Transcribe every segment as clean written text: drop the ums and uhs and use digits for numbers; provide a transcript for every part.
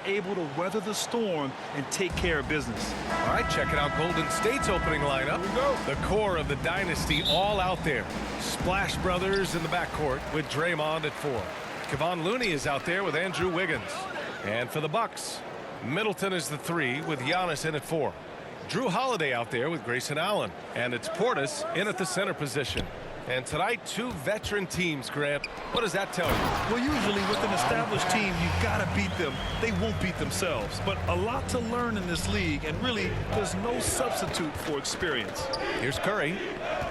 able to weather the storm and take care of business. All right, checking out Golden State's opening lineup. The core of the dynasty all out there. Splash Brothers in the backcourt with Draymond at 4. Kevon Looney is out there with Andrew Wiggins. And for the Bucks, Middleton is the 3 with Giannis in at 4. Drew Holiday out there with Grayson Allen. And it's Portis in at the center position. And tonight, 2 veteran teams, Grant. What does that tell you? Well, usually with an established team, you've got to beat them. They won't beat themselves. But a lot to learn in this league, and really, there's no substitute for experience. Here's Curry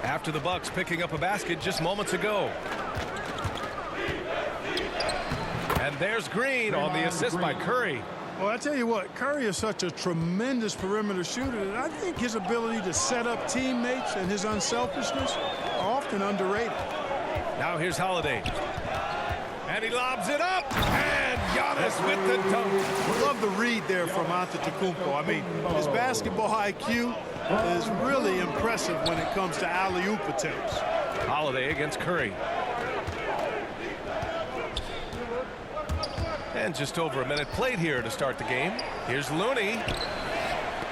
after the Bucks picking up a basket just moments ago. And there's Green on the assist by Curry. Well, I tell you what, Curry is such a tremendous perimeter shooter that I think his ability to set up teammates and his unselfishness are often underrated. Now here's Holiday. And he lobs it up. And Giannis with the dunk. I love the read there from Antetokounmpo. I mean, his basketball IQ is really impressive when it comes to alley-oop attempts. Holiday against Curry. And just over a minute played here to start the game. Here's Looney.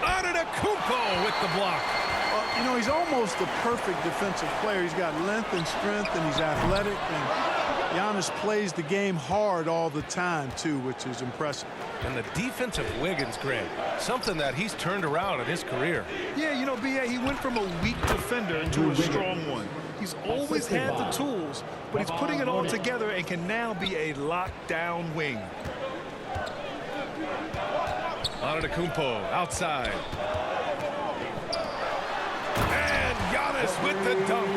Antetokounmpo with the block. Well, you know, he's almost the perfect defensive player. He's got length and strength, and he's athletic. And Giannis plays the game hard all the time, too, which is impressive. And the defensive Wiggins, Grant, something that he's turned around in his career. Yeah, you know, B.A., he went from a weak defender into a strong one. He's always had the tools, but he's putting it all together and can now be a lockdown wing. Antetokounmpo outside. And Giannis with the dunk.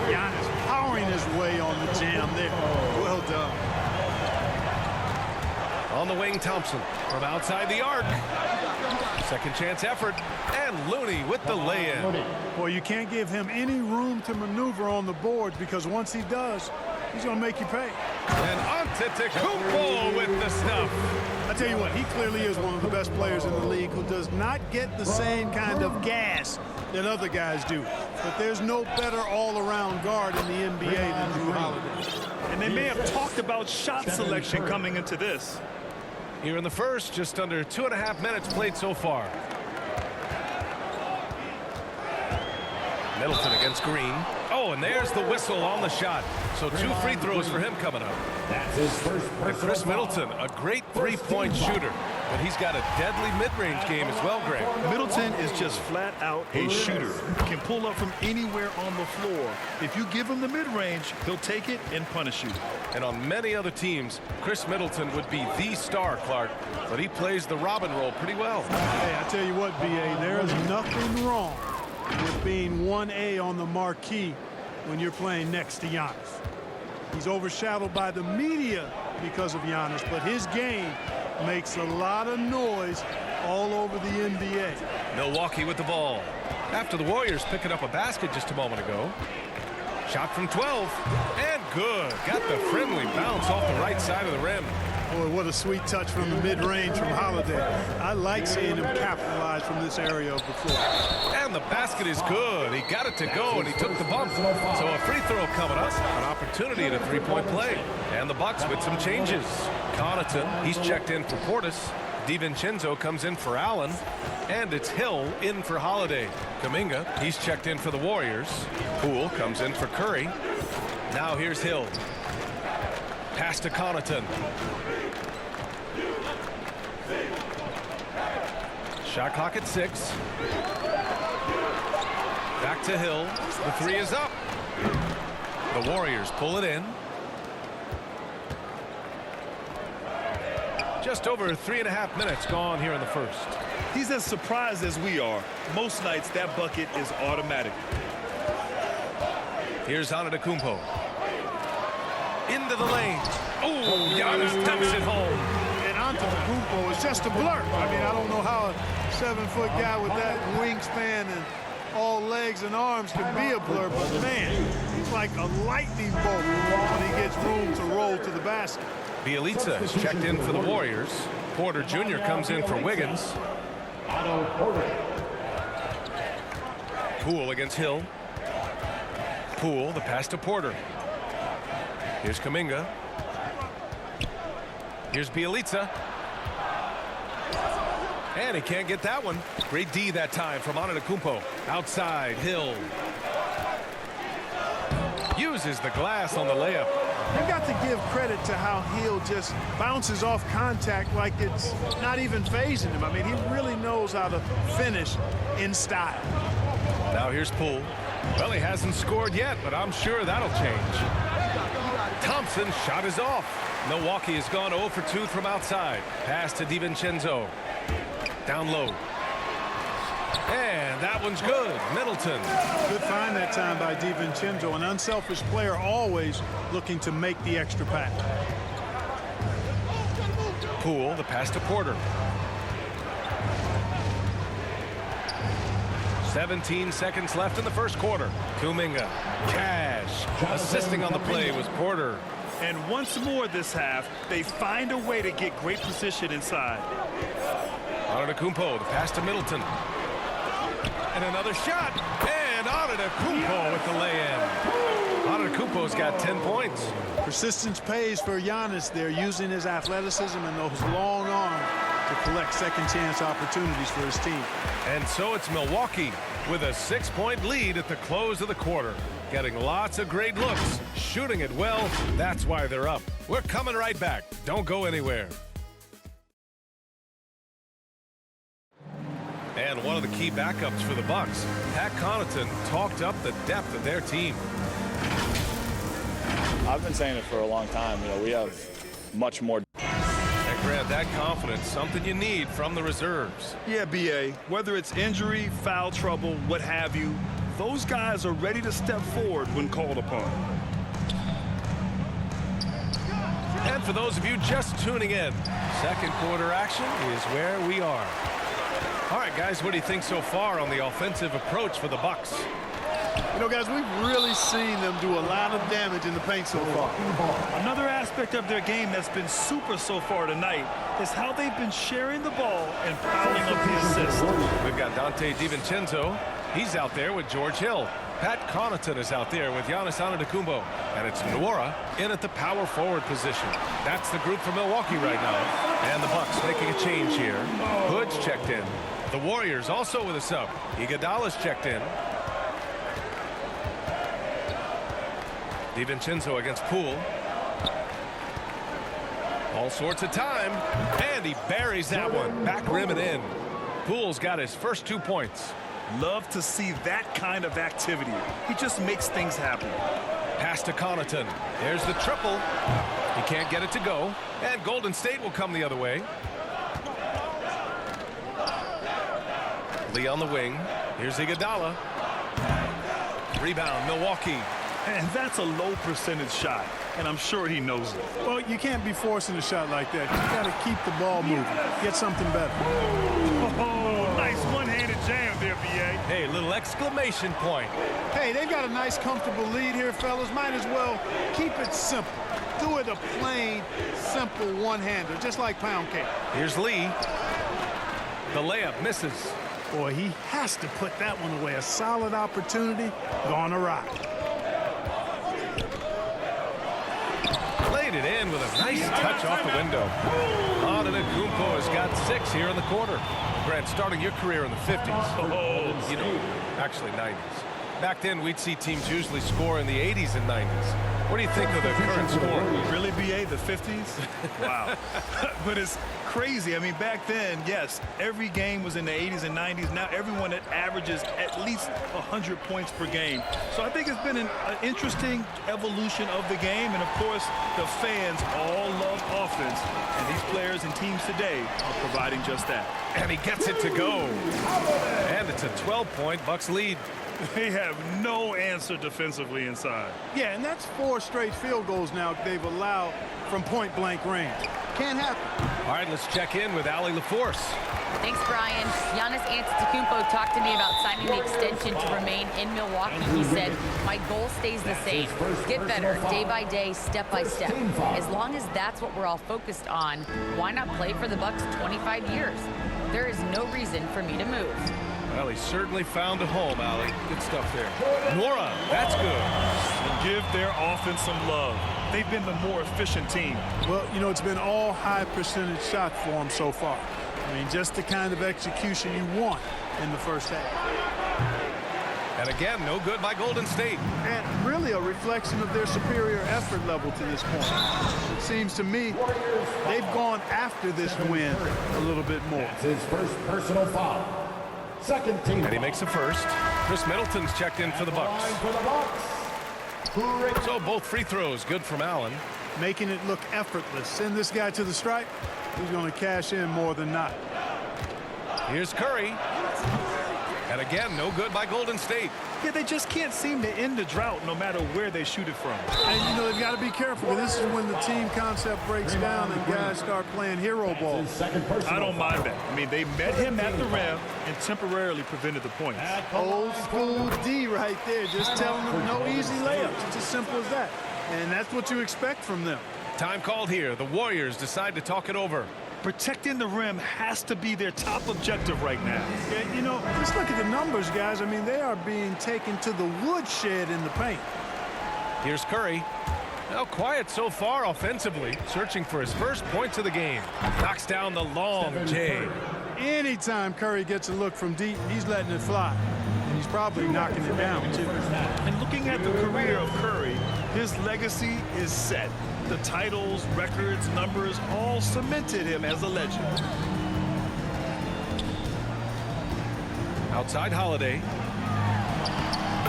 Giannis powering his way on the jam there. Well done. On the wing, Thompson from outside the arc. Second chance effort. And Looney with the lay-in. Boy, you can't give him any room to maneuver on the board because once he does, he's going to make you pay. And Antetokounmpo with the stuff. I tell you what, he clearly is one of the best players in the league who does not get the same kind of gas that other guys do. But there's no better all-around guard in the NBA than Drew Holiday. And they may have talked about shot selection coming into this. Here in the first, just under 2.5 minutes played so far. Middleton against Green. Oh, and there's the whistle on the shot. So 2 free throws for him coming up. And Chris Middleton, a great three-point shooter, but he's got a deadly mid-range game as well, Greg. Middleton is just flat out a shooter. Can pull up from anywhere on the floor. If you give him the mid-range, he'll take it and punish you. And on many other teams, Chris Middleton would be the star, Clark, but he plays the Robin role pretty well. Hey, I tell you what, B.A., there is nothing wrong with being 1A on the marquee when you're playing next to Giannis. He's overshadowed by the media because of Giannis, but his game makes a lot of noise all over the NBA. Milwaukee with the ball. After the Warriors picking up a basket just a moment ago. Shot from 12, and good. Got the friendly bounce off the right side of the rim. Boy, what a sweet touch from the mid-range from Holiday. I like seeing him capitalize from this area of the floor. And the basket is good. He got it to go, and he took the bump. So a free throw coming up. An opportunity at a three-point play. And the Bucks with some changes. Connaughton, he's checked in for Portis. DiVincenzo comes in for Allen. And it's Hill in for Holiday. Kuminga, he's checked in for the Warriors. Poole comes in for Curry. Now here's Hill. Pass to Connaughton. Shot clock at 6. Back to Hill. The 3 is up. The Warriors pull it in. Just over 3.5 minutes gone here in the first. He's as surprised as we are. Most nights that bucket is automatic. Here's Antetokounmpo. Into the lane. Oh, Giannis dumps it home. And Antetokounmpo is just a blur. I mean, I don't know how a 7-foot guy with that wingspan and all legs and arms can be a blur, but man, he's like a lightning bolt when he gets room to roll to the basket. Bielitsa is checked in for the Warriors. Porter Jr. comes in for Wiggins. Poole against Hill. Poole, the pass to Porter. Here's Kuminga. Here's Bielitsa. And he can't get that one. Great D that time from Antetokounmpo. Outside, Hill. Uses the glass on the layup. You got to give credit to how Hill just bounces off contact like it's not even phasing him. I mean, he really knows how to finish in style. Now here's Poole. Well, he hasn't scored yet, but I'm sure that'll change. Thompson's shot is off. Milwaukee has gone 0 for 2 from outside. Pass to DiVincenzo. Down low. And that one's good. Middleton. Good find that time by DiVincenzo. An unselfish player, always looking to make the extra pass. Poole, the pass to Porter. 17 seconds left in the first quarter. Kuminga. Cash. Assisting on the play was Porter. And once more this half, they find a way to get great position inside. Antetokounmpo, the pass to Middleton. And another shot. And Antetokounmpo with the lay-in. Antetokounmpo's got 10 points. Persistence pays for Giannis there, using his athleticism and those long arms to collect second chance opportunities for his team. And so it's Milwaukee with a 6-point lead at the close of the quarter. Getting lots of great looks, shooting it well. That's why they're up. We're coming right back. Don't go anywhere. And one of the key backups for the Bucks, Pat Connaughton, talked up the depth of their team. I've been saying it for a long time. You know, we have much more. And Grant, that confidence, something you need from the reserves. Yeah, B.A., whether it's injury, foul trouble, what have you, those guys are ready to step forward when called upon. And for those of you just tuning in, second quarter action is where we are. All right, guys, what do you think so far on the offensive approach for the Bucks? You know, guys, we've really seen them do a lot of damage in the paint so far. Another aspect of their game that's been super so far tonight is how they've been sharing the ball and piling up the assists. We've got Dante DiVincenzo. He's out there with George Hill. Pat Connaughton is out there with Giannis Antetokounmpo. And it's Nwora in at the power forward position. That's the group for Milwaukee right now. And the Bucks making a change here. Hood's checked in. The Warriors also with a sub. Iguodala's checked in. DiVincenzo against Poole. All sorts of time. And he buries that one. Back rim and in. Poole's got his first 2 points. Love to see that kind of activity. He just makes things happen. Pass to Connaughton. There's the triple. He can't get it to go. And Golden State will come the other way. Lee on the wing. Here's Iguodala. Rebound, Milwaukee. And that's a low percentage shot, and I'm sure he knows it. Well, you can't be forcing a shot like that. You got to keep the ball moving. Get something better. Oh, nice one-handed jam there, B.A. Hey, little exclamation point. Hey, they've got a nice, comfortable lead here, fellas. Might as well keep it simple. Do it a plain, simple one-hander, just like pound cake. Here's Lee. The layup misses. Boy, he has to put that one away. A solid opportunity gone awry. Laid it in with a nice touch off the window. Antetokounmpo has got 6 here in the quarter. Grant, starting your career in the 50s. Oh, you know, actually 90s. Back then, we'd see teams usually score in the 80s and 90s. What do you think of the current score? Really, B.A., the 50s? Wow. But it's crazy. I mean, back then, yes, every game was in the 80s and 90s. Now everyone averages at least 100 points per game. So I think it's been an interesting evolution of the game. And, of course, the fans all love offense. And these players and teams today are providing just that. And he gets it to go. And it's a 12-point Bucks lead. They have no answer defensively inside. Yeah, and that's 4 straight field goals now they've allowed from point-blank range. Can't happen. All right, let's check in with Allie LaForce. Thanks, Brian. Giannis Antetokounmpo talked to me about signing the extension to remain in Milwaukee. He said, my goal stays the same. Get better day by day, step by step. As long as that's what we're all focused on, why not play for the Bucks 25 years? There is no reason for me to move. Well, he certainly found a home, Allie. Good stuff there. Nwora, that's good. Give their offense some love. They've been the more efficient team. Well, you know, it's been all high percentage shots for them so far. I mean, just the kind of execution you want in the first half. And again, no good by Golden State. And really a reflection of their superior effort level to this point. It seems to me they've gone after this win a little bit more. That's his first personal foul. Second team. And he makes the first. Chris Middleton's checked in for the Bucks. So both free throws good from Allen. Making it look effortless. Send this guy to the stripe. He's going to cash in more than not. Here's Curry. And again, no good by Golden State. Yeah, they just can't seem to end the drought no matter where they shoot it from. And, you know, they've got to be careful. This is when the team concept breaks down and guys start playing hero ball. I don't mind that. I mean, they met him at the rim and temporarily prevented the points. Old school D right there, just telling them no easy layups. It's as simple as that. And that's what you expect from them. Time called here. The Warriors decide to talk it over. Protecting the rim has to be their top objective right now. Yeah, you know, just look at the numbers, guys. I mean, they are being taken to the woodshed in the paint. Here's Curry. Now quiet so far offensively, searching for his first points of the game. Knocks down the long J. Anytime Curry gets a look from deep, he's letting it fly. And he's probably knocking it down, too. And looking at the career of Curry, his legacy is set. The titles, records, numbers all cemented him as a legend. Outside Holiday.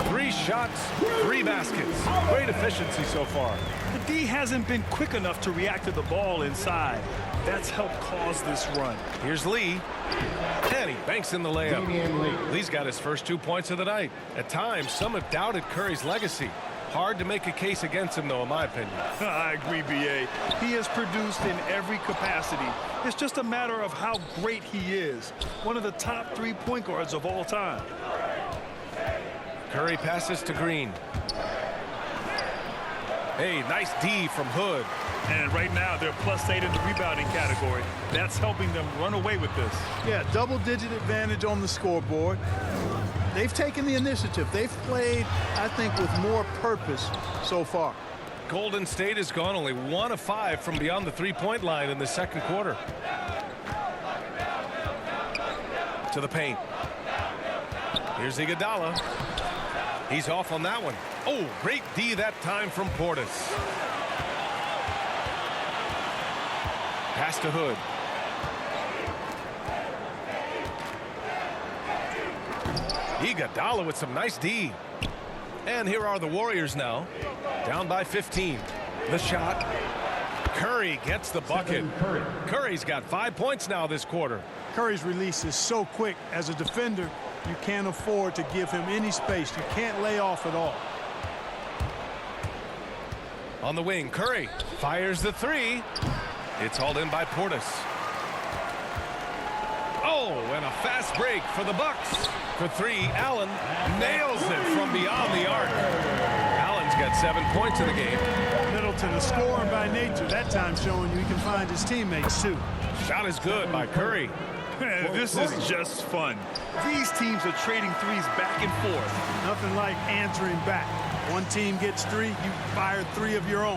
3 shots, 3 baskets. Great efficiency so far. The D hasn't been quick enough to react to the ball inside. That's helped cause this run. Here's Lee. And he banks in the layup. Lee's got his first 2 points of the night. At times, some have doubted Curry's legacy. Hard to make a case against him, though, in my opinion. I agree, B.A. He has produced in every capacity. It's just a matter of how great he is. One of the top 3 point guards of all time. Curry passes to Green. Hey, nice D from Hood. And right now, they're +8 in the rebounding category. That's helping them run away with this. Yeah, double-digit advantage on the scoreboard. They've taken the initiative. They've played, I think, with more purpose so far. Golden State has gone only 1 of 5 from beyond the 3-point line in the second quarter. To the paint. Here's Iguodala. He's off on that one. Oh, great D that time from Portis. Pass to Hood. Iguodala with some nice D. And here are the Warriors now. Down by 15. The shot. Curry gets the bucket. Curry's got 5 points now this quarter. Curry's release is so quick. As a defender, you can't afford to give him any space. You can't lay off at all. On the wing, Curry fires the 3. It's hauled in by Portis. Oh, and a fast break for the Bucks. For 3, Allen nails it from beyond the arc. Allen's got 7 points in the game. Middleton, a scorer by nature, that time showing you he can find his teammates, too. Shot is good by Curry. This is just fun. These teams are trading threes back and forth. Nothing like answering back. One team gets 3, you fire 3 of your own.